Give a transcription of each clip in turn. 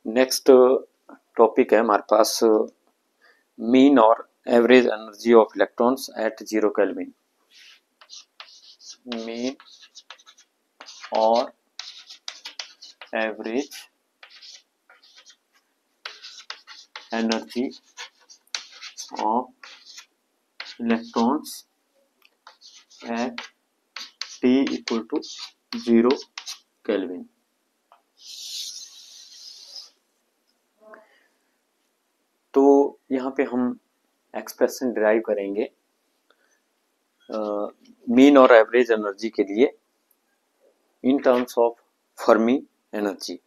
Next topic है हमारे पास मीन और average energy of electrons at 0 kelvin. Mean और average energy of electrons at T equal to 0 kelvin. तो यहाँ पे हम एक्सप्रेशन डिराइव करेंगे मीन और एवरेज एनर्जी के लिए in terms of Fermi energy.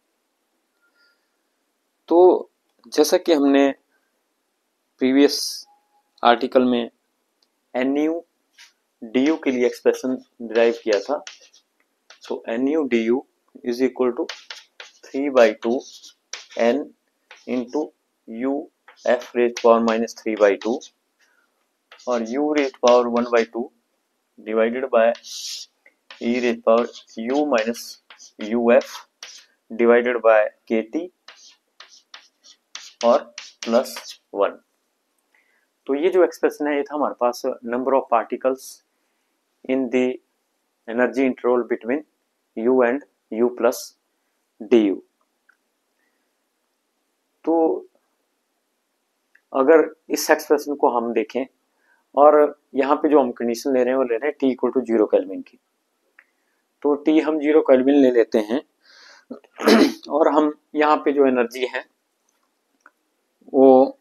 तो जैसा कि हमने प्रीवियस आर्टिकल में NU DU के लिए एक्सप्रेशन डिराइव किया था, तो NU DU is equal to 3/2 N into U F raise power minus 3/2 और U raise power 1/2 divided by E raise power U minus UF divided by KT और plus 1। तो ये जो एक्सप्रेशन है ये था हमारे पास number of particles in the energy interval between U and U plus DU। तो अगर इस एक्सप्रेशन को हम देखें और यहाँ पे जो हम कंडीशन ले रहे हैं वो ले रहे हैं T इक्वल टू 0 केल्विन की, तो T हम 0 केल्विन ले लेते हैं और हम यहाँ पे जो एनर्जी है वो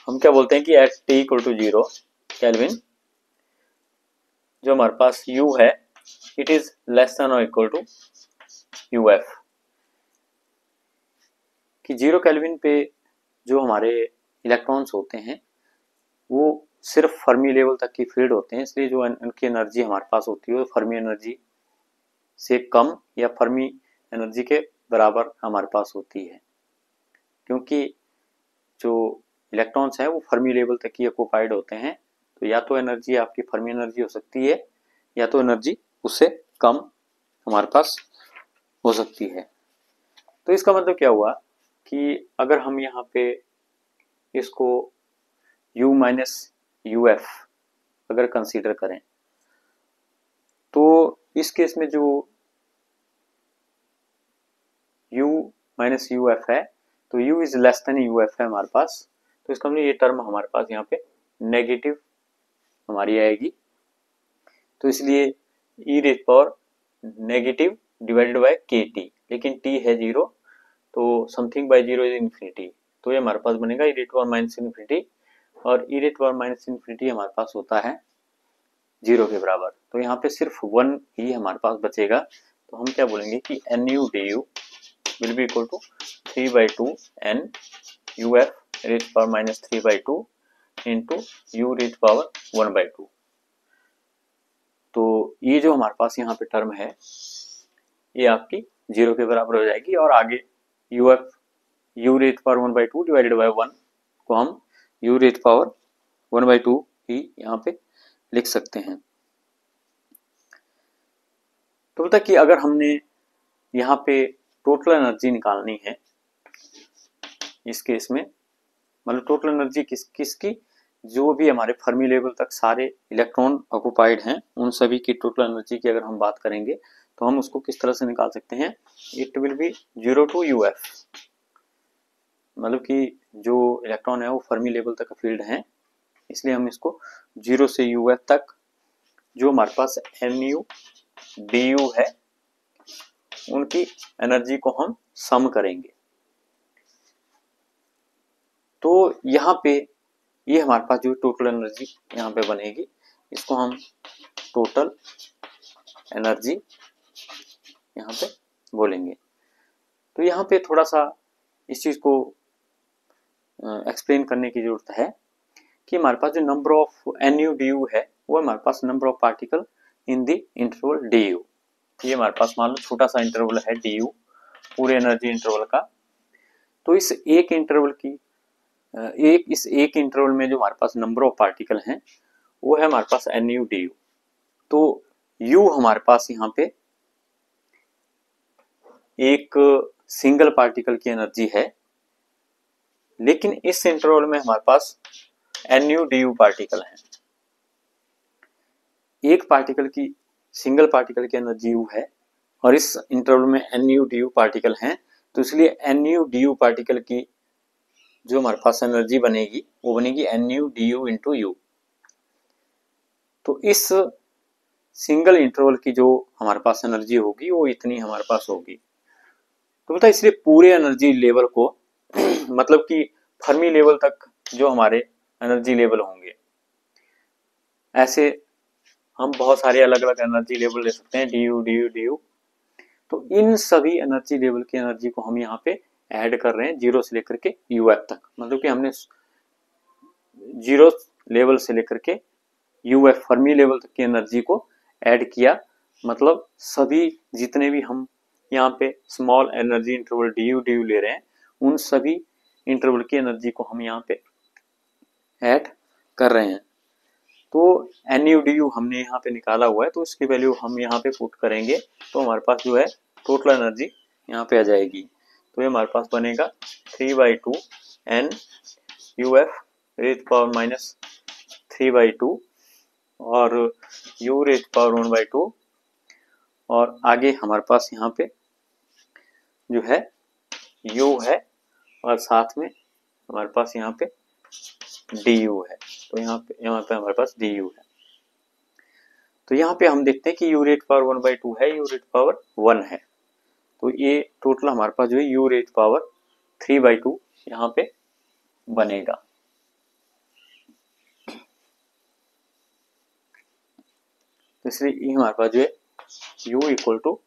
हम क्या बोलते हैं कि at T equal to 0 kelvin जो हमारे पास U है इट इज लेस देन और इक्वल टू UF, कि 0 केल्विन पे जो हमारे इलेक्ट्रॉन्स होते हैं वो सिर्फ फर्मी लेवल तक की फील्ड होते हैं, इसलिए जो उनकी एनर्जी हमारे पास होती है वो फर्मी एनर्जी से कम या फर्मी एनर्जी के बराबर हमारे पास होती है, क्योंकि जो इलेक्ट्रॉन्स हैं वो फर्मी लेवल तक ही ऑक्युपाइड होते हैं। तो या तो एनर्जी आपकी फर्मी एनर्जी हो सकती है या तो एनर्जी उससे कम हमारे पास हो सकती है। तो इसका मतलब क्या हुआ कि अगर हम यहाँ पे इसको U माइनस UF अगर कंसीडर करें तो इस केस में जो U माइनस UF है तो U is less then UF है हमारे पास, तो इसका मतलब ये टर्म हमारे पास यहाँ पे नेगेटिव हमारी आएगी। तो इसलिए e raise power negative divided by KT, लेकिन T है 0 तो समथिंग बाय 0 इज इन्फिनिटी, तो ये हमारे पास बनेगा e raise power minus infinity और e raise power minus infinity हमारे पास होता है 0 के बराबर। तो यहाँ पे सिर्फ 1 ही हमारे पास बचेगा, तो हम क्या बोलेंगे कि NU DU will be equal to 3/2 N UF raised power minus 3/2 into U raised power 1/2। तो ये जो हमारे पास यहाँ पे टर्म है ये आपकी 0 के बराबर हो जाएगी और आगे UF U raised power 1/2 divided bye 1 को हम U raised power 1/2 ही यहाँ पे लिख सकते हैं। तो बोलता कि अगर हमने यहाँ पे टोटल एनर्जी निकालनी है इस केस में, मतलब टोटल एनर्जी किसकी जो भी हमारे फर्मी लेवल तक सारे इलेक्ट्रॉन ऑक्युपाइड हैं उन सभी की टोटल एनर्जी की अगर हम बात करेंगे तो हम उसको किस तरह से निकाल सकते हैं। It will be 0 to UF, मतलब कि जो इलेक्ट्रॉन है वो फर्मी लेवल तक फील्ड है, इसलिए हम इसको 0 से UF तक जो हमारे पास NU DU है उनकी एनर्जी को हम सम करेंगे। तो यहाँ पे ये हमारे पास जो टोटल एनर्जी यहाँ पे बनेगी इसको हम टोटल एनर्जी यहाँ पे बोलेंगे। तो यहाँ पे थोड़ा सा इस चीज को एक्सप्लेन करने की जरूरत है कि हमारे पास जो नंबर ऑफ NU DU है वो हमारे पास number of particle in the interval DU। ये हमारे पास मान लो छोटा सा इंटरवल है DU पूरे एनर्जी इंटरवल का, तो इस एक इंटरवल की इस एक इंटरवल में जो हमारे पास नंबर ऑफ पार्टिकल हैं वो है हमारे पास NU DU। तो U हमारे पास यहाँ पे एक सिंगल पार्टिकल की एनर्जी है, लेकिन इस इंटरवल में हमारे पास NU DU पार्टिकल हैं। एक पार्टिकल की सिंगल पार्टिकल की एनर्जी U है और इस इंटरवल में NU DU पार्टिकल हैं, तो इसलिए NU DU पार्टिकल की जो हमारे पास एनर्जी बनेगी वो बनेगी NU DU इंटू U। तो इस सिंगल इंटरवल की जो हमारे पास एनर्जी होगी वो इतनी हमारे पास होगी। तो बोलता है इसलिए पूरे एनर्जी लेवल को मतलब कि फर्मी लेवल तक जो हमारे एनर्जी लेवल होंगे, ऐसे हम बहुत सारे अलग अलग एनर्जी लेवल ले सकते हैं, DU DU DU। तो इन सभी एनर्जी लेवल की एनर्जी को हम यहाँ पे ऐड कर रहे हैं 0 से लेकर के UF तक। मतलब कि हमने 0 लेवल से लेकर के UF फर्मी लेवल तक की एनर्जी को ऐड किया। मतलब सभी जितने भी हम यहाँ पे small energy interval DU DU ले रहे हैं, उन सभी इंटरवल की एनर्जी को हम यहाँ पे ऐड कर रहे हैं। तो NU DU हमने यहाँ पे निकाला हुआ है, तो इसकी वैल्यू हम यहाँ पे पुट करेंगे तो हमारे पास जो है टोटल एनर्जी यहाँ पे आ जाएगी। तो ये हमारे पास बनेगा 3/2 N UF raise power minus 3/2 और U रेज़ पावर 1/2 और आगे हमारे पास यहाँ पे जो है U है और साथ में हमारे पास यहाँ पे DU है। तो यहाँ पे हमारे पास DU है। तो यहाँ पे हम देखते हैं कि U रेज़ पावर 1/2 है, U रेज़ पावर 1 है। तो ये टोटल हमारे पास जो है U रेज़ पावर 3/2 यहाँ पे बनेगा। तो इसलिए ये हमारे पास जो है U equal to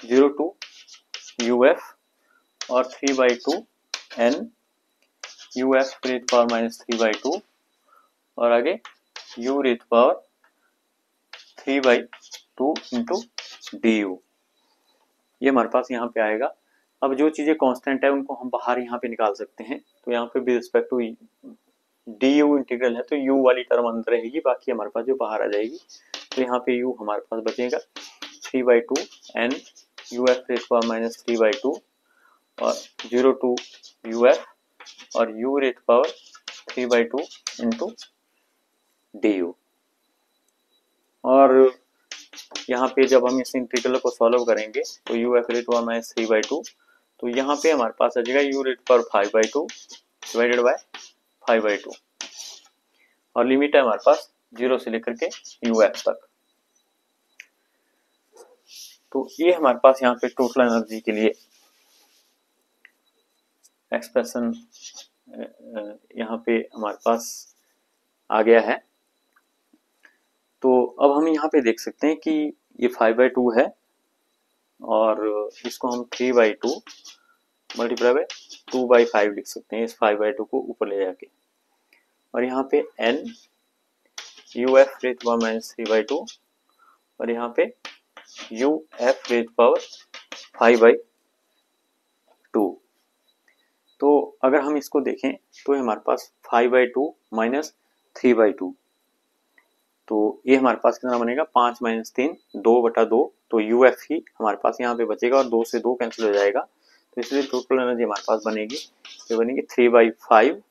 0 to UF और 3/2 N UF raise power minus 3/2 और आगे U raise power 3/2 into DU। ये हमारे पास यहाँ पे आएगा। अब जो चीजें कांस्टेंट है उनको हम बाहर यहाँ पे निकाल सकते हैं। तो यहाँ पे with respect to DU integral है तो U वाली टर्म अंदर रहेगी, बाकी हमारे पास जो बाहर आ जाएगी। तो यहाँ पे U हमारे पास बचेगा 3/2 N UF raise power minus 3/2 और 0 to UF और U raise power 3/2 into DU। और यहाँ पे जब हम इस इंटीग्रल को सॉल्व करेंगे तो UF रेज़ पावर माइनस 3/2, तो यहाँ पे हमारे पास आ जाएगा U raise power 5/2 divided by 5/2 और लिमिट है हमारे पास 0 से लेकर के UF तक। तो ये हमारे पास यहाँ पे टोटल एनर्जी के लिए एक्सप्रेशन यहाँ पे हमारे पास आ गया है। तो अब हम यहाँ पे देख सकते हैं कि ये 5/2 है और इसको हम 3/2 मल्टीप्लाई बाय 2/5 लिख सकते हैं, इस 5/2 को ऊपर ले जाके। और यहाँ पे N UF raise power minus 3/2 और यहाँ पे UF रेज़ पावर 5/2। तो अगर हम इसको देखें तो हमारे पास 5/2 माइनस 3/2, तो ये हमारे पास कितना बनेगा 5 माइनस 3 2/2। तो UF ही हमारे पास यहाँ पे बचेगा और 2 से 2 कैंसिल हो जाएगा। तो इसलिए टोटल एनर्जी हमारे पास बनेगी, ये बनेगी 3/5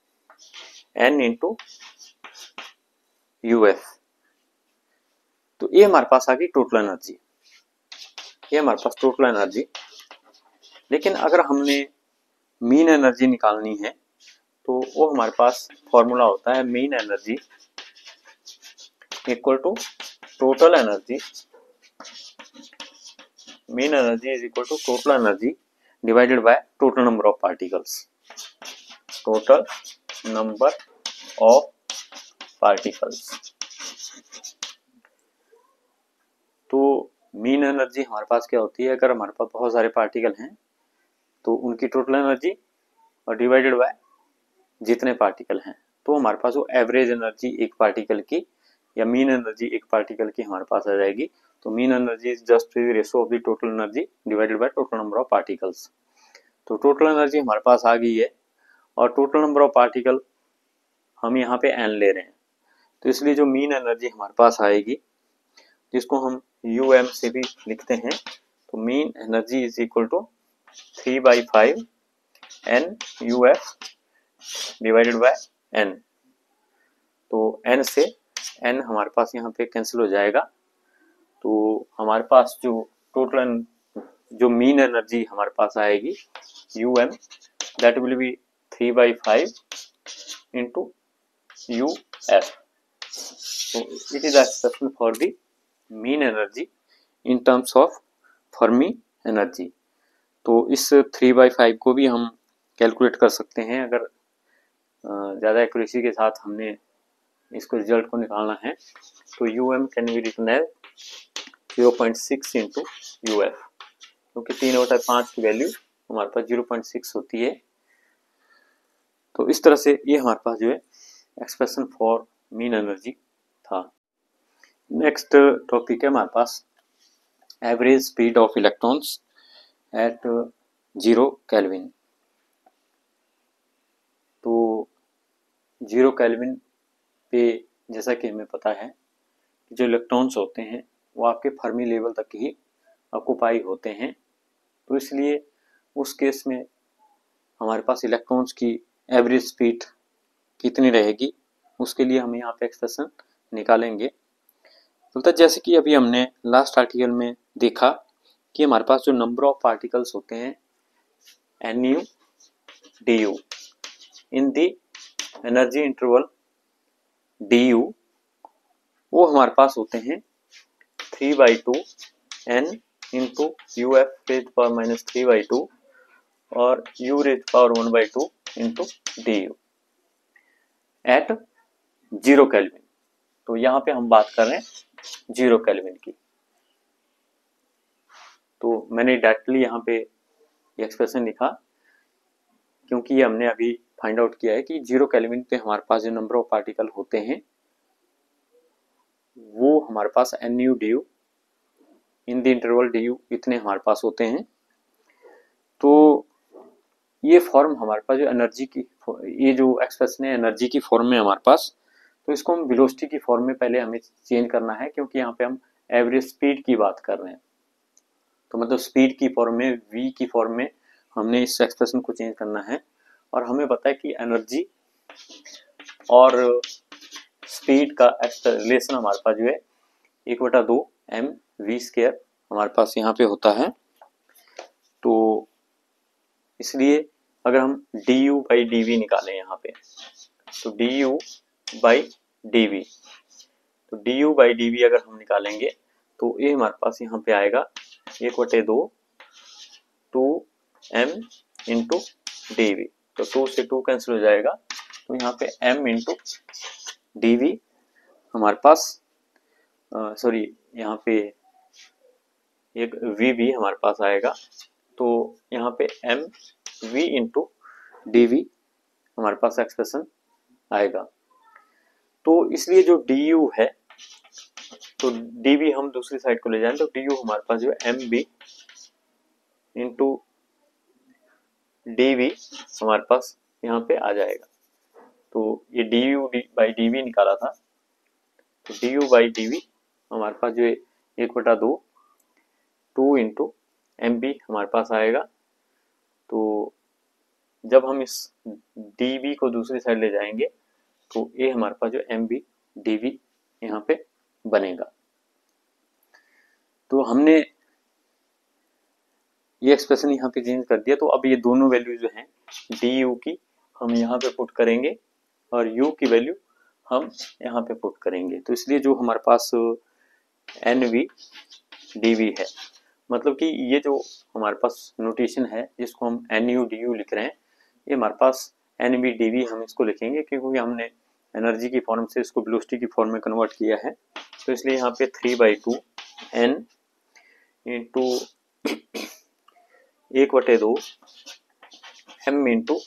N इंटू UF। तो ये हमारे पास आ गई टोटल एनर्जी, ये हमारे पास टोटल एनर्जी। लेकिन अगर हमने मीन एनर्जी निकालनी है तो वो हमारे पास फॉर्मूला होता है mean energy equal to total energy. Mean energy is equal to total energy divided by total number of particles. Total number of particles. तो मीन एनर्जी हमारे पास क्या होती है, अगर हमारे पास बहुत सारे पार्टिकल हैं तो उनकी टोटल एनर्जी और डिवाइडेड बाय जितने पार्टिकल हैं, तो हमारे पास वो एवरेज एनर्जी एक पार्टिकल की या मीन एनर्जी एक पार्टिकल की हमारे पास आ जाएगी। तो mean energy is just the ratio of the total energy divided by total number of particles. तो टोटल एनर्जी हमारे पास आ गई है और टोटल नंबर ऑफ पार्टिकल हम यहाँ पे n ले रहे हैं, तो इसलिए जो मीन एनर्जी हमारे पास आएगी जिसको हम UM से भी लिखते हैं, तो mean energy is equal to 3/5 n UF divided by n। तो n से n हमारे पास यहाँ पे कैंसिल हो जाएगा। तो हमारे पास जो टोटल जो मीन एनर्जी हमारे पास आएगी UM, that will be 3/5 into UF। So it is the expression for the mean energy in terms of Fermi energy। तो इस 3/5 को भी हम कैलकुलेट कर सकते हैं अगर ज़्यादा एक्यूरेसी के साथ हमने इसको रिजल्ट को निकालना है। तो UM can be written as 0.6 into UF, क्योंकि 3/5 की वैल्यू हमारे पास 0.6 होती है। तो इस तरह से ये हमारे पास जो है एक्सप्रेशन फॉर मीन एनर्जी था। नेक्स्ट टॉपिक है हमारे पास average speed of electrons at 0 kelvin. तो 0 केल्विन पे जैसा कि हमें पता है जो इलेक्ट्रॉन्स होते हैं वो आपके फर्मी लेवल तक ही ऑक्युपाई होते हैं। तो इसलिए उस केस में हमारे पास इलेक्ट्रॉन्स की एवरेज स्पीड कितनी रहेगी उसके लिए हम यहाँ पे एक्सप्रेशन निकालेंगे। तो जैसे कि अभी हमने लास्ट आर्टिकल में देखा कि हमारे पास जो नंबर ऑफ पार्टिकल्स होते हैं NU DU in the energy interval DU, वो हमारे पास होते हैं 3/2 n into UF raise power minus 3/2 और U raise power 1/2 into DU at 0 kelvin. तो यहाँ पे हम बात कर रहे हैं 0 केल्विन की। तो मैंने डायरेक्टली यहाँ पे एक्सप्रेशन लिखा क्योंकि ये हमने अभी फाइंड आउट किया है कि 0 केल्विन पे हमारे पास जो नंबर ऑफ पार्टिकल होते हैं वो हमारे पास NU DU in the interval DU इतने हमारे पास होते हैं। तो ये फॉर्म हमारे पास जो एनर्जी की, ये जो एक्सप्रेशन है एनर्जी की फॉर्म में हमारे पास, तो इसको हम वेलोसिटी की फॉर्म में पहले हमें चेंज करना है क्योंकि यहाँ पे हम एवरेज स्पीड की बात कर रहे हैं। तो मतलब स्पीड की फॉर्म में V की फॉर्म में हमने इस एक्सप्रेशन को चेंज करना है। और हमें पता है कि एनर्जी और स्पीड का रिलेशन हमारे पास जो है 1/2 mv² हमारे पास यहाँ पे होता है। तो इसलिए अगर हम du/dv निकालें यहाँ पे तो du/dv, तो du/dv अगर हम निकालेंगे तो ये हमारे पास यहाँ पे आएगा 1/2 2m इंटू dv। तो 2 से 2 कैंसिल हो जाएगा, तो यहाँ पे m इंटू dv हमारे पास सॉरी यहाँ पे एक v भी हमारे पास आएगा। तो यहाँ पे m v इंटू dv हमारे पास एक्सप्रेशन आएगा। तो इसलिए जो du है तो dv हम दूसरी साइड को ले जाएं तो du हमारे पास जो है mv इंटू dv हमारे पास यहाँ पे आ जाएगा। तो ये du/dv निकाला था, तो du/dv हमारे पास जो है 1/2 2 इंटू mv हमारे पास आएगा। तो जब हम इस dv को दूसरी साइड ले जाएंगे तो ये हमारे पास जो mv dv यहाँ पे बनेगा। तो हमने ये एक्सप्रेशन यहाँ पे चेंज कर दिया। तो अब ये दोनों वैल्यू जो हैं du की हम यहाँ पे पुट करेंगे और u की वैल्यू हम यहाँ पे पुट करेंगे। तो इसलिए जो हमारे पास nv dv है, मतलब कि ये जो हमारे पास नोटेशन है जिसको हम nu du लिख रहे हैं, ये हमारे पास nv dv हम इसको लिखेंगे क्योंकि हमने एनर्जी की फॉर्म से इसको वेलोसिटी की फॉर्म में कन्वर्ट किया है। तो इसलिए यहाँ पे 3/2 n into 1/2 m into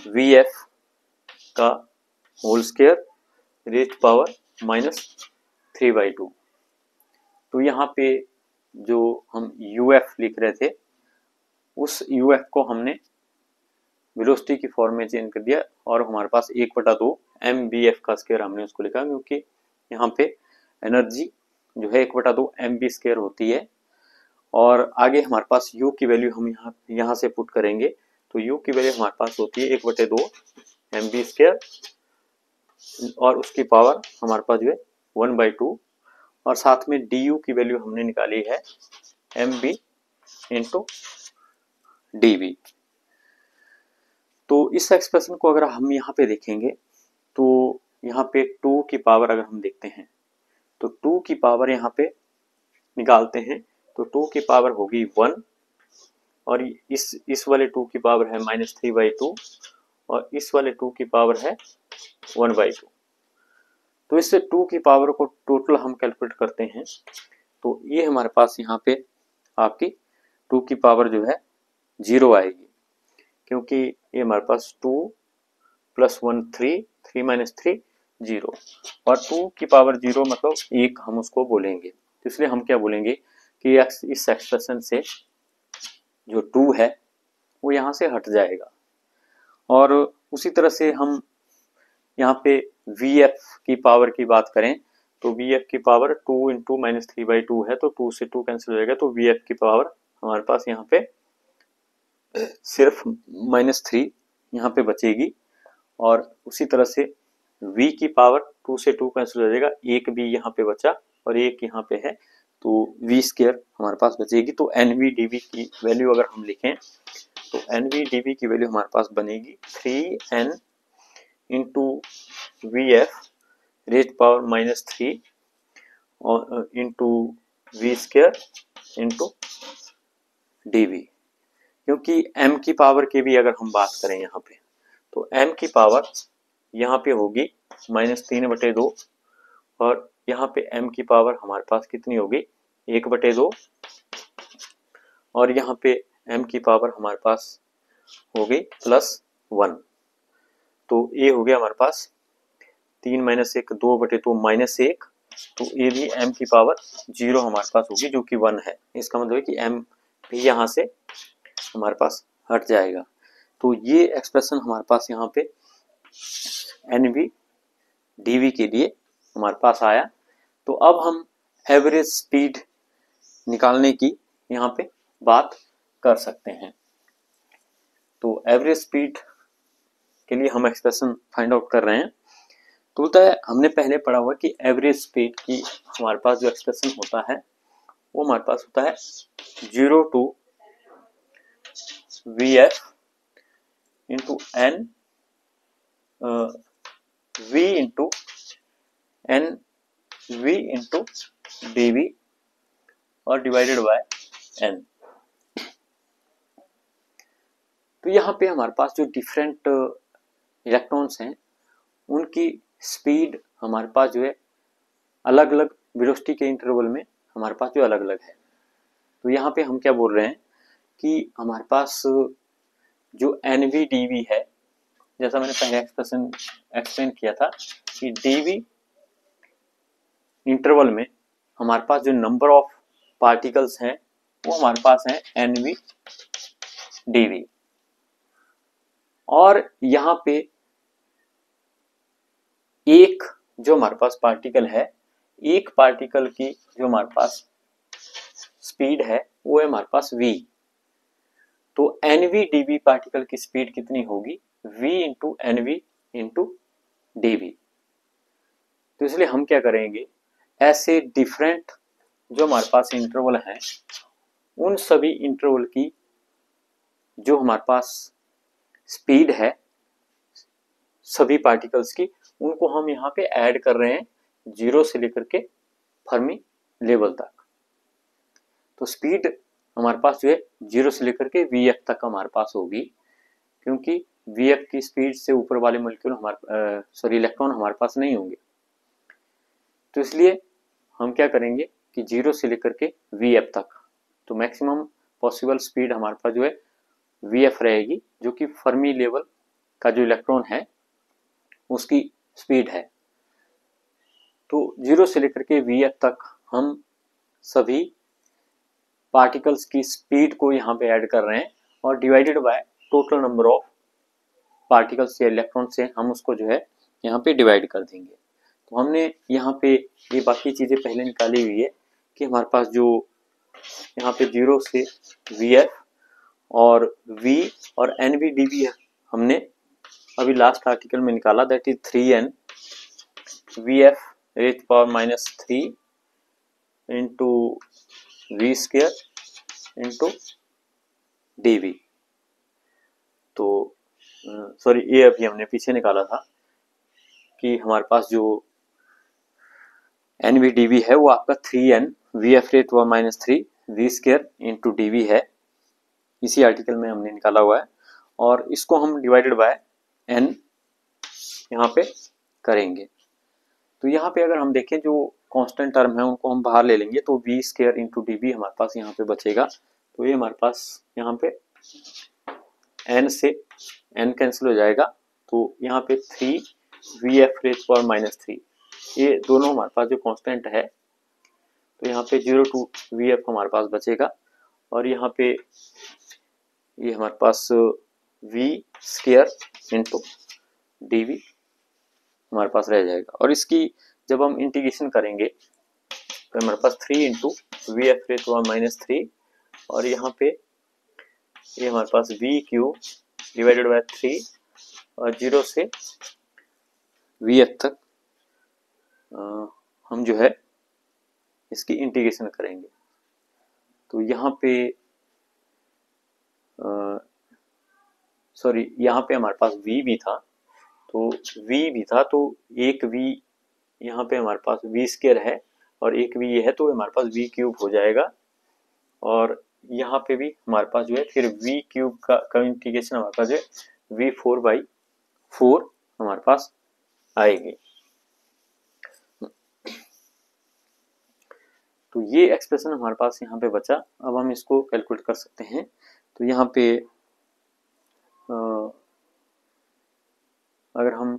vf का whole square raise power minus 3/2। तो यहाँ पे जो हम uf लिख रहे थे उस uf को हमने वेलोसिटी की फॉर्म में चेंज कर दिया और हमारे पास 1/2 mvf का स्क्वायर हमने उसको लिखा क्योंकि यहाँ पे एनर्जी जो है 1/2 mv² होती है और आगे हमारे पास u की वैल्यू हम यहाँ से पुट करेंगे, तो u की वैल्यू हमारे पास होती है 1/2 mv², और उसकी पावर हमारे पास जो है 1/2, और साथ में du की वैल्यू हमने निकाली है mv इंटू dv। तो इस एक्सप्रेशन को अगर हम यहाँ पे देखेंगे तो यहाँ पे 2 की पावर अगर हम देखते हैं तो 2 की पावर यहाँ पे निकालते हैं तो 2 की पावर होगी 1, और इस वाले 2 की पावर है -3/2, और इस वाले 2 की पावर है 1/2। तो इससे 2 की पावर को टोटल हम कैलकुलेट करते हैं तो ये हमारे पास यहाँ पे आपकी 2 की पावर जो है 0 आएगी, क्योंकि ये हमारे पास 2 + 1 3, 3 - 3 0, और 2 की पावर 0 मतलब 1 हम उसको बोलेंगे। तो इसलिए हम क्या बोलेंगे कि इस एक्सप्रेशन से जो 2 है वो यहाँ से हट जाएगा। और उसी तरह से हम यहाँ पे Vf की पावर की बात करें तो Vf की पावर 2 × -3/2 है, तो 2 से 2 कैंसिल हो जाएगा, तो Vf की पावर हमारे पास यहाँ पे सिर्फ -3 यहाँ पे बचेगी। और उसी तरह से v की पावर 2 से 2 कैंसिल हो जाएगा, एक v यहाँ पे बचा और एक यहाँ पे है, तो v² हमारे पास बचेगी। तो nv/dv की वैल्यू अगर हम लिखें तो nv/dv की वैल्यू हमारे पास बनेगी 3n × vf रेज़ पावर -3 और इंटू v² इंटू dv। क्योंकि m की पावर की भी अगर हम बात करें यहाँ पे तो m की पावर यहाँ पे होगी -3/2, और यहाँ पे m की पावर हमारे पास कितनी होगी 1/2, और यहाँ पे m की पावर हमारे पास होगी +1। तो ये हो गया हमारे पास 3 - 1 2/2 -1, तो ये भी m की पावर 0 हमारे पास होगी जो कि 1 है। इसका मतलब है कि m भी यहाँ से हमारे पास हट जाएगा। तो ये एक्सप्रेशन हमारे पास यहाँ पे nv/dv के लिए हमारे पास आया। तो अब हम एवरेज स्पीड निकालने की यहाँ पे बात कर सकते हैं। तो एवरेज स्पीड के लिए हम एक्सप्रेशन फाइंड आउट कर रहे हैं। तो होता है, हमने पहले पढ़ा हुआ कि एवरेज स्पीड की हमारे पास जो एक्सप्रेशन होता है वो हमारे पास होता है 0 to vf into n v into n v into dv और डिवाइडेड बाय n। तो यहाँ पे हमारे पास जो डिफरेंट इलेक्ट्रॉन्स हैं उनकी स्पीड हमारे पास जो है अलग अलग वेलोसिटी के इंटरवल में हमारे पास जो अलग अलग है। तो यहाँ पे हम क्या बोल रहे हैं कि हमारे पास जो nv/dv है, जैसा मैंने पहले एक्सप्लेन किया था कि dv इंटरवल में हमारे पास जो नंबर ऑफ पार्टिकल्स हैं वो हमारे पास है nv/dv, और यहाँ पे एक जो हमारे पास पार्टिकल है, एक पार्टिकल की जो हमारे पास स्पीड है वो है हमारे पास v। तो nv/dv पार्टिकल की स्पीड कितनी होगी v into nv into dv। तो इसलिए हम क्या करेंगे, ऐसे डिफरेंट जो हमारे पास इंटरवल हैं उन सभी इंटरवल की जो हमारे पास स्पीड है सभी पार्टिकल्स की, उनको हम यहाँ पे ऐड कर रहे हैं 0 से लेकर के फर्मी लेवल तक। तो स्पीड हमारे पास जो है 0 से लेकर के vf तक हमारे पास होगी, क्योंकि vf की स्पीड से ऊपर वाले मॉलिक्यूल हमारे इलेक्ट्रॉन हमारे पास नहीं होंगे। तो इसलिए हम क्या करेंगे कि 0 से लेकर के vf तक, तो मैक्सिमम पॉसिबल स्पीड हमारे पास जो है vf रहेगी, जो कि फर्मी लेवल का जो इलेक्ट्रॉन है उसकी स्पीड है। तो 0 से लेकर के vf तक हम सभी पार्टिकल्स की स्पीड को यहाँ पे ऐड कर रहे हैं, और divided by total number of particles या इलेक्ट्रॉन से हम उसको जो है यहाँ पे डिवाइड कर देंगे। तो हमने यहाँ पे ये बाकी चीज़ें पहले निकाली हुई है कि हमारे पास जो यहाँ पे 0 से VF और V और NVDB हमने अभी लास्ट आर्टिकल में निकाला, that is 3N VF raise power -3 into V square into DV। तो सॉरी, ये अभी हमने पीछे निकाला था कि हमारे पास जो NVDB है वो आपका 3N VF रेट हुआ -3 V स्क्वायर इंटू DV है, इसी आर्टिकल में हमने निकाला हुआ है। और इसको हम डिवाइडेड बाय N यहाँ पे करेंगे। तो यहाँ पे अगर हम देखें जो कांस्टेंट टर्म है उनको हम बाहर ले लेंगे, तो V स्क्वायर इंटू DV हमारे पास यहाँ पे बचेगा। तो ये हमारे पास यहाँ पे N से N कैंसिल हो जाएगा, तो यहाँ पे 3 VF रेज पावर -3, ये दोनों हमारे पास जो कांस्टेंट है, तो यहाँ पे 0 टू VF हमारे पास बचेगा। और यहाँ पे ये हमारे पास V स्क्वायर इंटू DV हमारे पास रह जाएगा। और इसकी जब हम इंटीग्रेशन करेंगे तो हमारे पास 3 इंटू VF रेज पावर -3 और यहाँ पे ये हमारे पास V क्यूब डिवाइडेड बाय 3 और 0 से VF तक हम जो है इसकी इंटीग्रेशन करेंगे। तो यहाँ पे सॉरी, यहाँ पे हमारे पास V भी था, तो V भी था, तो एक V यहाँ पे हमारे पास V स्क्वायर है और एक V ये है, तो हमारे पास V क्यूब हो जाएगा। और यहाँ पे भी हमारे पास जो है फिर V क्यूब का इंटीग्रेशन हमारे पास जो है V4/4 हमारे पास आएगी। तो ये एक्सप्रेशन हमारे पास यहाँ पे बचा। अब हम इसको कैलकुलेट कर सकते हैं। तो यहाँ पे अगर हम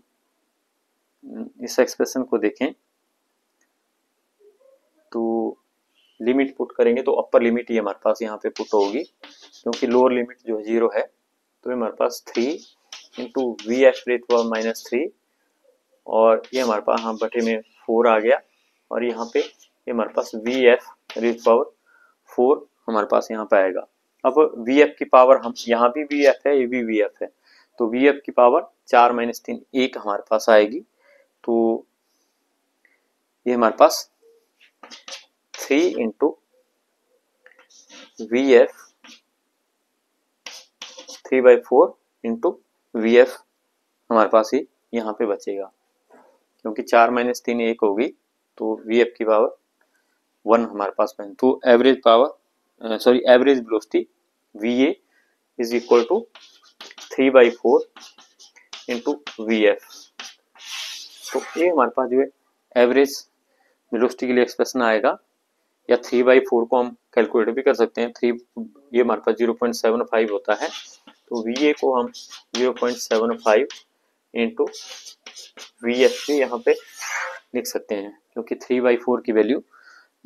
इस एक्सप्रेशन को देखें तो लिमिट पुट करेंगे तो अपर लिमिट ये हमारे पास यहाँ पे पुट होगी, क्योंकि लोअर लिमिट जो है 0 है। तो ये हमारे पास 3 इंटू VF रेज पावर -3 और ये हमारे पास यहाँ बटे में 4 आ गया। और यहाँ पे ये हमारे पास VF रेज पावर 4 हमारे पास यहाँ पे आएगा। अब VF की पावर, हम यहाँ भी VF है, ये भी VF है, तो VF की पावर 4 - 3 1 हमारे पास आएगी। तो ये हमारे पास 3 इंटू VF 3/4 इंटू VF हमारे पास ही यहाँ पे बचेगा, क्योंकि 4 - 3 1 होगी, तो VF की पावर 1 हमारे पास बने। तो average power average velocity VA is equal to 3/4 into VF। तो ये हमारे पास जो है एवरेज वेलोसिटी के लिए एक्सप्रेशन आएगा, या 3/4 को हम कैलकुलेट भी कर सकते हैं। 3 ये हमारे पास 0.75 होता है, तो VA को हम 0.75 इंटू VF भी यहाँ पे लिख सकते हैं, क्योंकि 3/4 की वैल्यू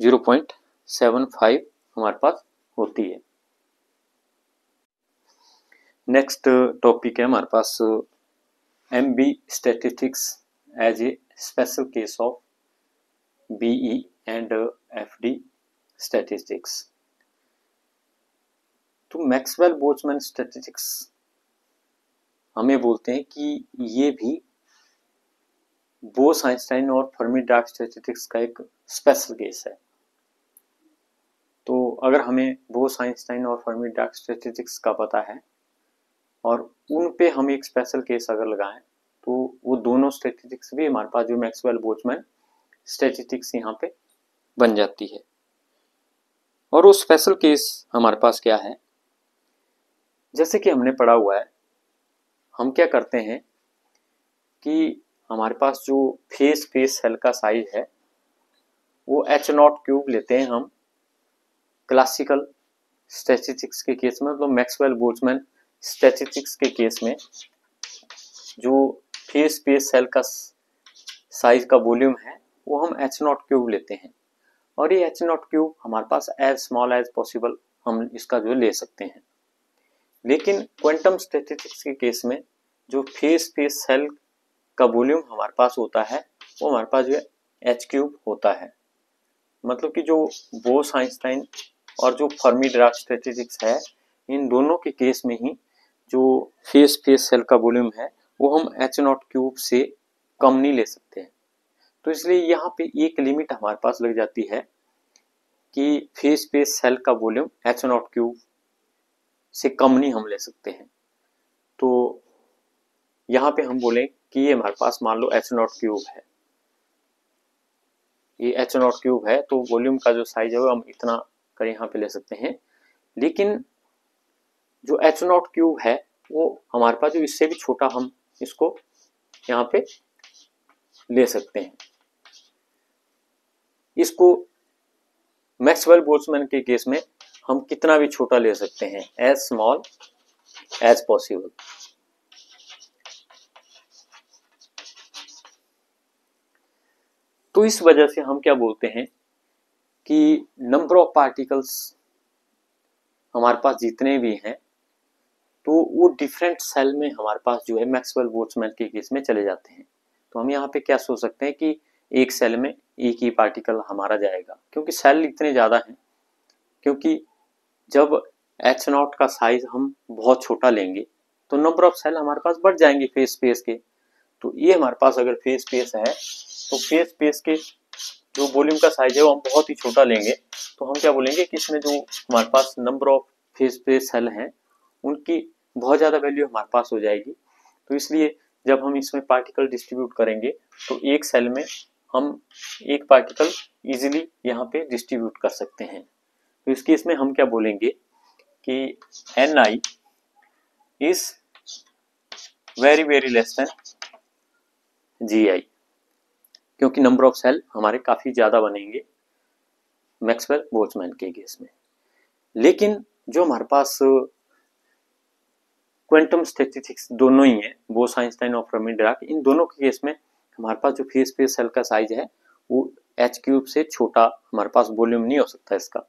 0.75 हमारे पास होती है। नेक्स्ट टॉपिक है हमारे पास MB statistics as a special case of BE and FD statistics. तो मैक्सवेल बोल्ट्जमैन स्टैटिस्टिक्स हमें बोलते हैं कि ये भी बोस-आइंस्टाइन और फर्मी-डिराक स्टैटिस्टिक्स का एक स्पेशल केस है। तो अगर हमें बोस-आइंस्टाइन और फर्मी-डिराक स्टैटिस्टिक्स का पता है और उन पे हम एक स्पेशल केस अगर लगाएं, तो वो दोनों स्टैटिस्टिक्स भी हमारे पास जो मैक्सवेल बोल्ट्जमैन स्टैटिस्टिक्स यहाँ पे बन जाती है। और वो स्पेशल केस हमारे पास क्या है, जैसे कि हमने पढ़ा हुआ है, हम क्या करते हैं कि हमारे पास जो फेस सेल का साइज है वो H0³ लेते हैं हम क्लासिकल स्टैटिस्टिक्स के केस में। मतलब मैक्सवेल बोल्ट्जमैन स्टैटिस्टिक्स के केस में जो फेस सेल का साइज का वॉल्यूम है वो हम H0³ लेते हैं, और ये H0³ हमारे पास एज स्मॉल एज पॉसिबल हम इसका जो ले सकते हैं। लेकिन क्वांटम स्टैटिस्टिक्स के केस में जो फेस सेल का वॉल्यूम हमारे पास होता है वो हमारे पास जो है H³ होता है। मतलब कि जो बोस-आइंस्टाइन और जो फर्मी-डिराक स्टैटिस्टिक्स है, इन दोनों के केस में ही जो फेस सेल का वॉल्यूम है वो हम H0 से कम नहीं ले सकते हैं। तो इसलिए यहाँ पे एक लिमिट हमारे पास लग जाती है कि फेस सेल का वॉल्यूम H0 से कम नहीं हम ले सकते हैं। तो यहाँ पे हम बोलें कि ये हमारे पास मान लो H0 है, ये H0 है, तो वॉल्यूम का जो साइज है वो हम इतना कर यहाँ पे ले सकते हैं। लेकिन जो H0 है वो हमारे पास जो इससे भी छोटा हम इसको यहाँ पे ले सकते हैं। इसको मैक्सवेल बोल्ट्जमैन के केस में हम कितना भी छोटा ले सकते हैं, एज स्मॉल एज पॉसिबल। तो इस वजह से हम क्या बोलते हैं कि नंबर ऑफ पार्टिकल्स हमारे पास जितने भी हैं तो वो डिफरेंट सेल में हमारे पास जो है मैक्सवेल बोल्ट्जमैन के केस में चले जाते हैं। तो हम यहाँ पे क्या सोच सकते हैं कि एक सेल में एक ही पार्टिकल हमारा जाएगा, क्योंकि सेल इतने ज़्यादा हैं। क्योंकि जब H0 का साइज हम बहुत छोटा लेंगे तो नंबर ऑफ सेल हमारे पास बढ़ जाएंगे फेस के। तो ये हमारे पास अगर फेस है तो फेस के जो वॉल्यूम का साइज है वो हम बहुत ही छोटा लेंगे, तो हम क्या बोलेंगे कि इसमें जो हमारे पास नंबर ऑफ फेस सेल हैं उनकी बहुत ज़्यादा वैल्यू हमारे पास हो जाएगी। तो इसलिए जब हम इसमें पार्टिकल डिस्ट्रीब्यूट करेंगे तो एक सेल में हम एक पार्टिकल इजीली यहाँ पे डिस्ट्रीब्यूट कर सकते हैं। तो इस केस में हम क्या बोलेंगे कि Ni is very less then Gi, क्योंकि नंबर ऑफ सेल हमारे काफी ज्यादा बनेंगे मैक्सवेल बोल्ट्जमैन के केस में। लेकिन जो हमारे पास क्वांटम स्टैटिस्टिक्स दोनों ही है, बोस आइंस्टाइन और फर्मी-डिराक, इन दोनों के केस में हमारे पास जो फेस सेल का साइज है वो H³ से छोटा हमारे पास वॉल्यूम नहीं हो सकता इसका।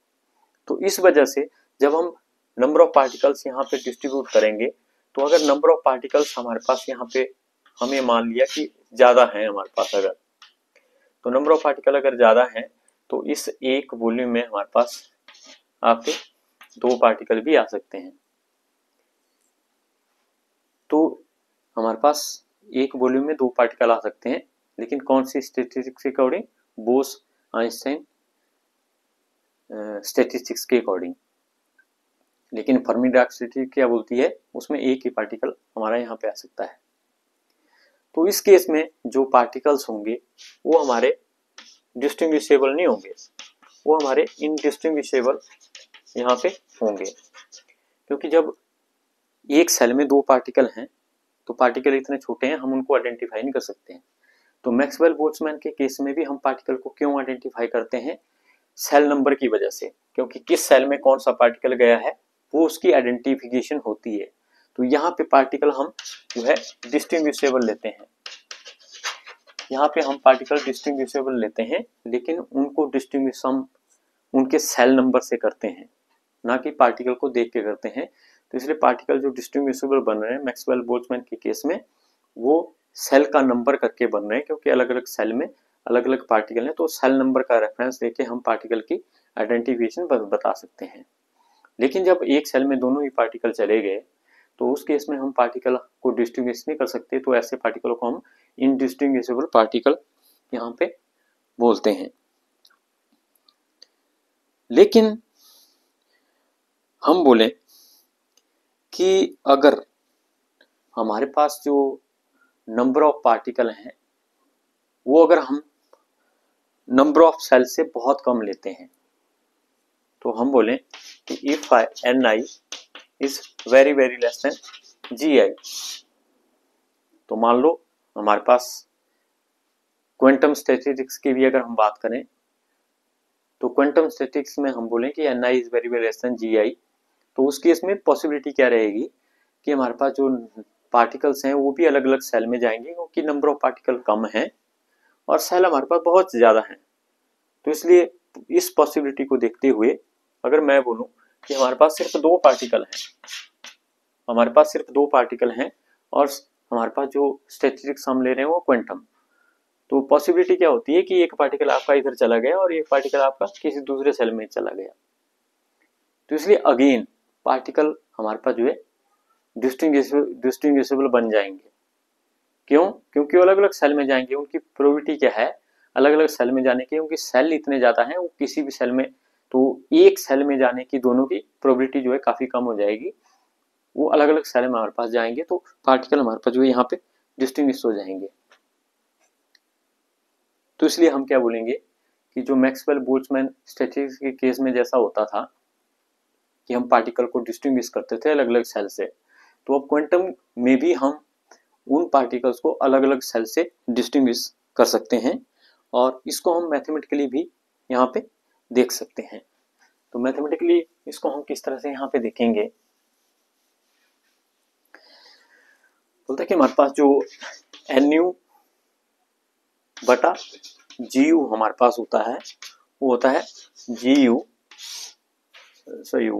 तो इस वजह से जब हम नंबर ऑफ पार्टिकल्स यहाँ पे डिस्ट्रीब्यूट करेंगे तो अगर नंबर ऑफ पार्टिकल्स हमारे पास यहाँ पे हमें मान लिया कि ज्यादा है हमारे पास, अगर तो नंबर ऑफ पार्टिकल अगर ज्यादा है तो इस एक वॉल्यूम में हमारे पास आपके दो पार्टिकल भी आ सकते हैं। तो हमारे पास एक वॉल्यूम में दो पार्टिकल आ सकते हैं, लेकिन कौन सी स्टैटिस्टिक्स के अकॉर्डिंग, बोस आइंस्टाइन स्टैटिस्टिक्स के अकॉर्डिंग। लेकिन फर्मी-डिराक स्टैटिस्टिक्स क्या बोलती है, उसमें एक ही पार्टिकल हमारा यहाँ पे आ सकता है। तो इस केस में जो पार्टिकल्स होंगे वो हमारे डिस्टिंग्विशेबल नहीं होंगे, वो हमारे इनडिस्टिंग्विशेबल यहाँ पे होंगे। क्योंकि जब एक सेल में दो पार्टिकल हैं तो पार्टिकल इतने छोटे हैं हम उनको आइडेंटिफाई नहीं कर सकते हैं। तो मैक्सवेल बोल्ट्जमैन के केस में भी हम पार्टिकल को क्यों आइडेंटिफाई करते हैं, सेल नंबर की वजह से, क्योंकि किस सेल में कौन सा पार्टिकल गया है वो उसकी आइडेंटिफिकेशन होती है। तो यहाँ पे पार्टिकल हम जो है डिस्टिंग्विशेबल लेते हैं, यहाँ पे हम पार्टिकल डिस्टिंग्विशेबल लेते हैं, लेकिन उनको डिस्टिंग्विश हम उनके सेल नंबर से करते हैं, ना कि पार्टिकल को देख के करते हैं। तो इसलिए पार्टिकल जो डिस्टिंग्विशेबल बन रहे हैं मैक्सवेल बोल्ट्जमैन के केस में वो सेल का नंबर करके बन रहे हैं, क्योंकि अलग अलग सेल में अलग अलग पार्टिकल हैं, तो सेल नंबर का रेफरेंस देके हम पार्टिकल की आइडेंटिफिकेशन बता सकते हैं। लेकिन जब एक सेल में दोनों ही पार्टिकल चले गए तो उस केस में हम पार्टिकल को डिस्टिंग्विश नहीं कर सकते, तो ऐसे पार्टिकल को हम इनडिस्टिंग्विशेबल पार्टिकल यहाँ पे बोलते हैं। लेकिन हम बोले कि अगर हमारे पास जो नंबर ऑफ पार्टिकल हैं वो अगर हम नंबर ऑफ सेल से बहुत कम लेते हैं, तो हम बोले कि if Ni is very less then Gi, तो मान लो हमारे पास क्वांटम स्टैटिस्टिक्स की भी अगर हम बात करें तो क्वांटम स्टैटिस्टिक्स में हम बोलें कि Ni is very less then Gi, तो उस केस में पॉसिबिलिटी क्या रहेगी कि हमारे पास जो पार्टिकल्स हैं वो भी अलग अलग सेल में जाएंगे, क्योंकि नंबर ऑफ पार्टिकल कम है और सेल हमारे पास बहुत ज्यादा है। तो इसलिए इस पॉसिबिलिटी को देखते हुए अगर मैं बोलूं कि हमारे पास सिर्फ दो पार्टिकल हैं, हमारे पास सिर्फ दो पार्टिकल हैं और हमारे पास जो स्टैटिस्टिक्स हम ले रहे हैं वो क्वांटम, तो पॉसिबिलिटी क्या होती है कि एक पार्टिकल आपका इधर चला गया और एक पार्टिकल आपका किसी दूसरे सेल में चला गया। तो इसलिए अगेन पार्टिकल हमारे पास जो है डिस्टिंग्विशेबल बन जाएंगे। क्यों? क्योंकि वो अलग अलग सेल में जाएंगे, उनकी प्रोबेबिलिटी क्या है अलग अलग सेल में जाने की, उनके सेल इतने ज्यादा हैं वो किसी भी सेल में, तो एक सेल में जाने की दोनों की प्रोबेबिलिटी जो है काफी कम हो जाएगी, वो अलग अलग सेल में हमारे पास जाएंगे, तो पार्टिकल हमारे पास जो है यहाँ पे डिस्टिंग्विश हो जाएंगे। तो इसलिए हम क्या बोलेंगे कि जो मैक्सवेल बोल्ट्जमैन स्टैटिस्टिक्स के केस में जैसा होता था कि हम पार्टिकल को डिस्टिंग्विश करते थे अलग अलग सेल से, तो अब क्वांटम में भी हम उन पार्टिकल्स को अलग अलग सेल से डिस्टिंग्विश कर सकते हैं, और इसको हम मैथमेटिकली भी यहाँ पे देख सकते हैं। तो मैथमेटिकली इसको हम किस तरह से यहाँ पे देखेंगे, बोलते हैं कि हमारे पास जो NU बटा GU हमारे पास होता है वो होता है GU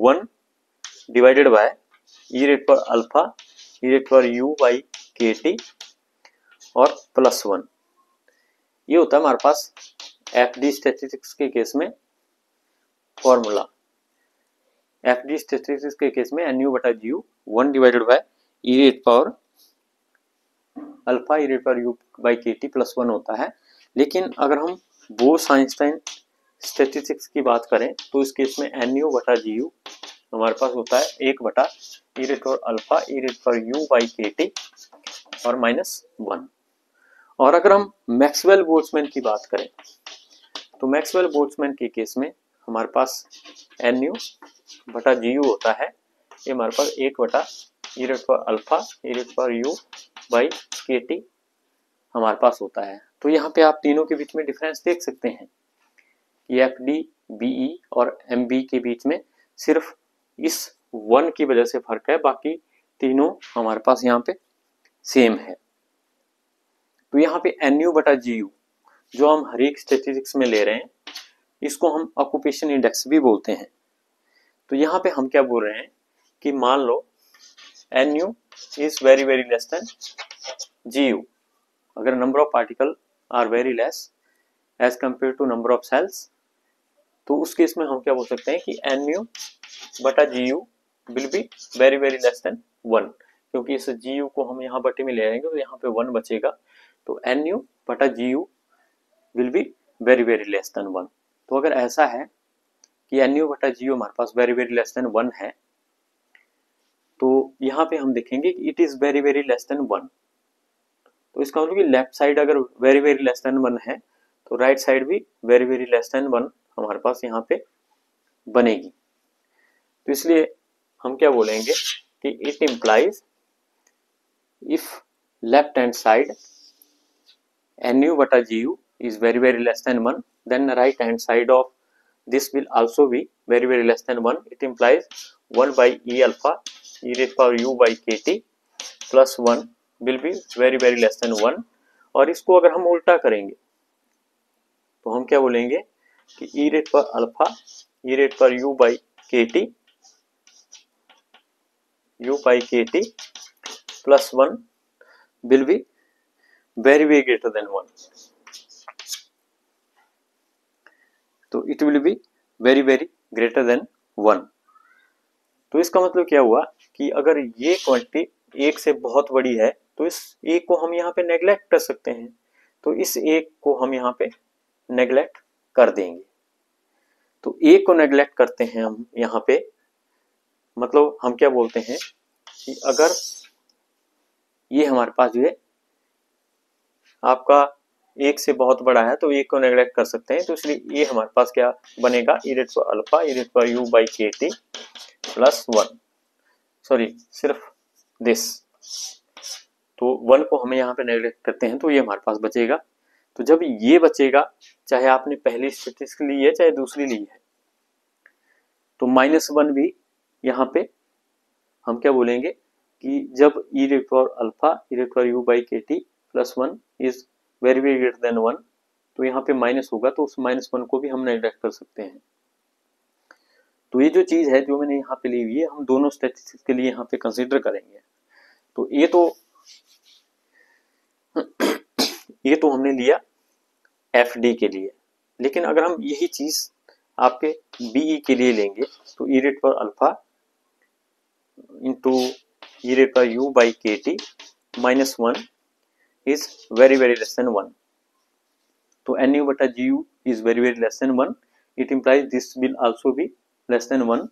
1 डिवाइडेड बाय e⁻⁴u/kT और +1। ये होता है हमारे पास FD स्टैटिस्टिक्स के केस में फॉर्मूला। FD स्टैटिस्टिक्स के केस में NU बटा GU 1 डिवाइडेड बाय e⁻⁴u/kT +1 होता है। लेकिन अगर हम बोस-आइंस्टाइन स्टैटिस्टिक्स की बात करें तो इस केस में NU बटा GU हमारे पास होता है 1 बटा e⁻⁴u/kT और -1। और अगर हम मैक्सवेल बोल्ट्जमैन की बात करें तो मैक्सवेल बोल्ट्जमैन के केस में हमारे पास NU बटा GU होता है, ये हमारे पास 1 बटा e⁻⁴u/kT हमारे पास होता है। तो यहाँ पे आप तीनों के बीच में डिफरेंस देख सकते हैं कि FD, BE और MB के बीच में सिर्फ इस 1 की वजह से फर्क है, बाकी तीनों हमारे पास यहाँ पे सेम है। तो यहाँ पे NU बटा GU जो हम हर एक स्टैटिस्टिक्स में ले रहे हैं इसको हम ऑक्यूपेशन इंडेक्स भी बोलते हैं। तो यहाँ पे हम क्या बोल रहे हैं कि मान लो NU is very very less than GU, अगर number of particle are very less as compare to number of cells, तो उस केस में हम क्या बोल सकते हैं कि NU बटा GU will be very very less than 1, क्योंकि इस GU को हम यहाँ बटे में ले आएंगे तो यहाँ पे 1 बचेगा, तो NU बटा GU will be very very less than 1। तो अगर ऐसा है कि NU बटा GU हमारे पास वेरी वेरी लेस देन 1 है, तो यहाँ पे हम देखेंगे कि it is very very less than 1। तो इसका मतलब कि लेफ्ट साइड अगर वेरी वेरी लेस देन 1 है तो राइट साइड भी वेरी वेरी लेस देन 1 हमारे पास यहाँ पे बनेगी। तो इसलिए हम क्या बोलेंगे कि it implies if left hand side NU बटा GU is very very less than 1, then the right hand side of this will also be very very less than 1. It implies 1 by E⁻⁴ e⁻⁴u/kT plus 1 will be very very less than 1। और इसको अगर हम उल्टा करेंगे तो हम क्या बोलेंगे कि e⁻⁴u/kT plus 1 will be very very greater than 1। तो it will be very very greater than 1। तो इसका मतलब क्या हुआ कि अगर ये क्वांटिटी 1 से बहुत बड़ी है तो इस 1 को हम यहाँ पे नेग्लेक्ट कर सकते हैं, तो इस 1 को हम यहाँ पे नेग्लेक्ट कर देंगे। तो 1 को नेग्लेक्ट करते हैं हम यहाँ पे, मतलब हम क्या बोलते हैं कि अगर ये हमारे पास जो है आपका 1 से बहुत बड़ा है तो 1 को नेग्लेक्ट कर सकते हैं, तो इसलिए ये हमारे पास क्या बनेगा e⁻⁴u/kT प्लस 1, सॉरी सिर्फ दिस, तो 1 को हम यहाँ पे नेग्लेक्ट करते हैं तो ये हमारे पास बचेगा। तो जब ये बचेगा, चाहे आपने पहली स्टैटिस्टिक्स ली है चाहे दूसरी ली है, तो -1 भी यहाँ पे हम क्या बोलेंगे कि जब e⁻⁴u/kT plus 1 is very very greater than 1, तो यहाँ पे माइनस होगा, तो उस -1 को भी हम नेग्लेक्ट कर सकते हैं। तो ये जो चीज है जो मैंने यहाँ पे ली हुई है हम दोनों स्टैटिस्टिक्स के लिए यहाँ पे कंसीडर करेंगे। तो ये तो हमने लिया FD के लिए, लेकिन अगर हम यही चीज आपके बीई के लिए लेंगे तो ई रेट पर अल्फा इंटू ई रेट पर U by K T minus 1 is very very less than 1. तो एन यू बटा G U is very very less than 1. It implies this will also be less than 1.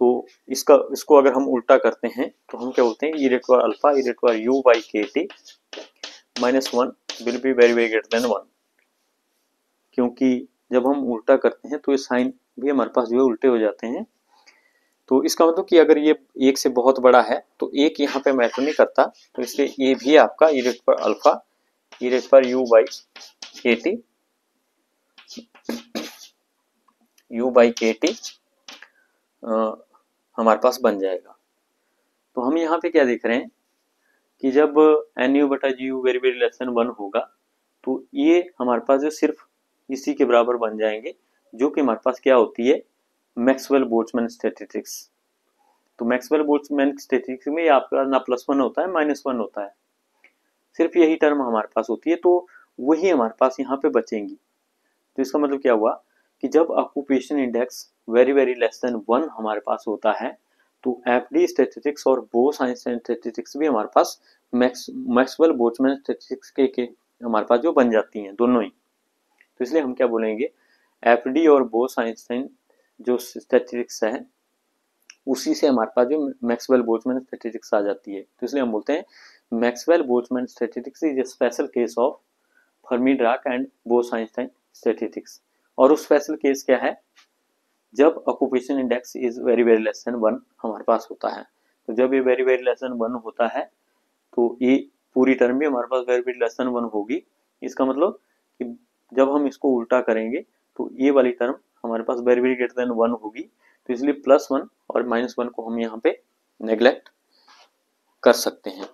तो इसको अगर हम उल्टा करते हैं तो हम क्या बोलते हैं ई रेट पर अल्फा ई रेट पर U by K T minus 1 will be very very greater than 1. क्योंकि जब हम उल्टा करते हैं तो ये साइन भी हमारे पास जो है उल्टे हो जाते हैं. तो इसका मतलब कि अगर ये एक से बहुत बड़ा है तो एक यहाँ पे मैटर नहीं करता, तो इसलिए ये भी आपका ई रेट पर अल्फा ई रेट पर यू बाई के टी हमारे पास बन जाएगा. तो हम यहाँ पे क्या देख रहे हैं कि जब एन यू बटा G U very very less than 1 होगा तो ये हमारे पास जो सिर्फ इसी के बराबर बन जाएंगे, जो कि हमारे पास क्या होती है मैक्सवेल बोल्ट्जमैन स्टैटिस्टिक्स. तो मैक्सवेल बोल्ट्जमैन स्टैटिस्टिक्स में आपका ना +1 होता है -1 होता है, सिर्फ यही टर्म हमारे पास होती है. तो वही हमारे पास यहाँ पे बचेंगी. तो इसका मतलब क्या हुआ कि जब occupation index very very less than 1 हमारे पास होता है तो एफडी स्टैटिस्टिक्स और बोस आइंस्टाइन स्टैटिस्टिक्स भी हमारे पास मैक्सवेल बोल्ट्जमैन स्टैटिस्टिक्स के हमारे पास जो बन जाती हैं दोनों ही. तो इसलिए हम क्या बोलेंगे एफडी और बोस आइंस्टाइन जो स्टैटिस्टिक्स है उसी से हमारे पास जो मैक्सवेल बोल्ट्जमैन स्टैटिस्टिक्स आ जाती है. तो इसलिए हम बोलते हैं Maxwell Boltzmann statistics is a special case of Fermi Dirac and boss Einstein statistics. और उस स्पेशल केस क्या है जब occupation index is very very less than 1 हमारे पास होता है. तो जब ये वेरी वेरी लेस देन 1 होता है तो ये पूरी टर्म भी हमारे पास वेरी वेरी लेस देन 1 होगी. इसका मतलब कि जब हम इसको उल्टा करेंगे तो ये वाली टर्म हमारे पास वेरी वेरी ग्रेटर देन 1 होगी. तो इसलिए +1 और -1 को हम यहाँ पे नेग्लेक्ट कर सकते हैं.